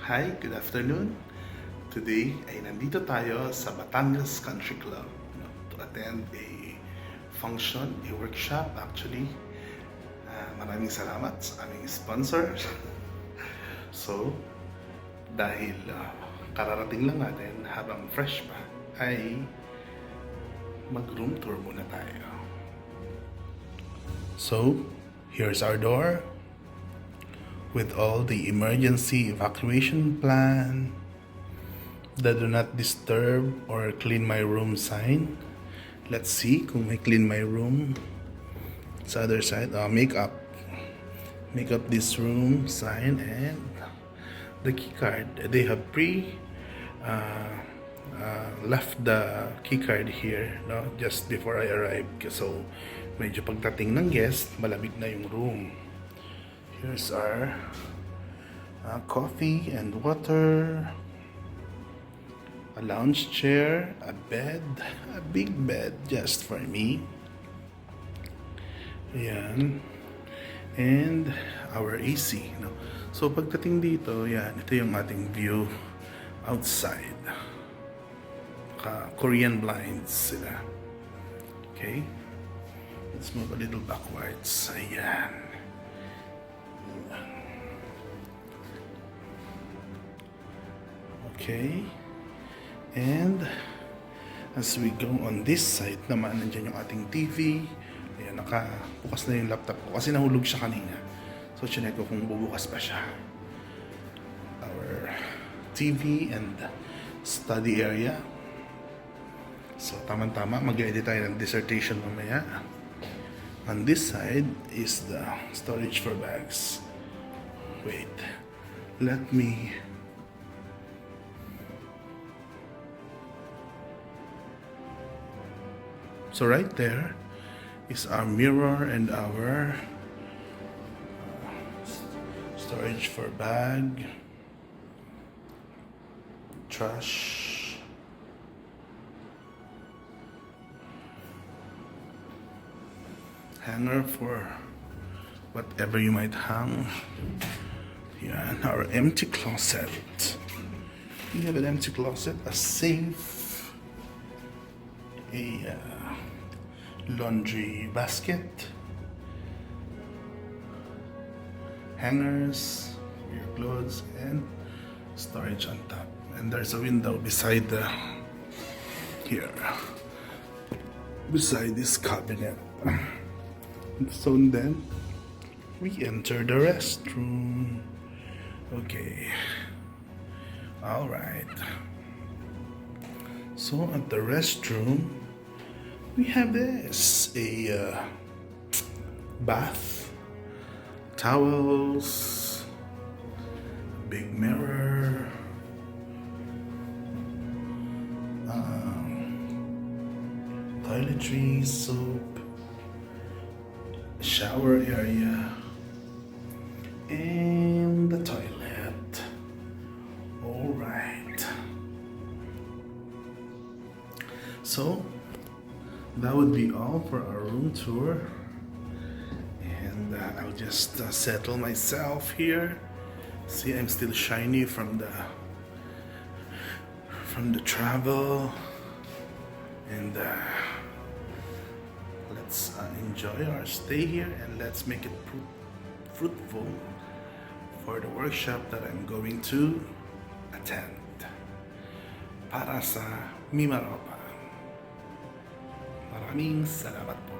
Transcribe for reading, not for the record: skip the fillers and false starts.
Hi, good afternoon. Today ay nandito tayo sa Batangas Country Club to attend a function, a workshop actually. Maraming salamat sa aming sponsor. So, dahil kararating lang natin habang fresh pa, ay mag-room tour muna tayo. So, here's our door with all the emergency evacuation plan, the do not disturb or clean my room sign. Let's see kung may clean my room sa other side. Make up this room sign and the key card. They have left the key card here, no, just before I arrived. So medyo pagdating ng guest, malamig na yung room. Here's our coffee and water, a lounge chair, a bed, a big bed just for me. Ayan. And our AC. No? So pagdating dito, yan, ito yung ating view outside. Korean blinds sila. Okay? Let's move a little backwards. Ayan. Okay, and as we go on this side naman, nandiyan yung ating TV. Ayan, nakabukas na yung laptop ko kasi nahulog siya kanina. So, chinek ko kung bubukas pa siya. Our TV and study area. So, tama-tama, mag-edit tayo ng dissertation mamaya. On this side is the storage for bags. Wait, let me... So right there is our mirror and our storage for bag, trash, hanger for whatever you might hang. Yeah, and our empty closet. We have an empty closet, a safe, a laundry basket, hangers for your clothes, and storage on top. And there's a window beside beside this cabinet. So then we enter the restroom. Okay, all right. So at the restroom, we have this, a bath, towels, big mirror, toiletries, soap, shower area, and the toilet. All right. So that would be all for our room tour, and I'll just settle myself here. See, I'm still shiny from the travel, and let's enjoy our stay here, and let's make it fruitful for the workshop that I'm going to attend para sa Mimaropa. Maraming salamat po.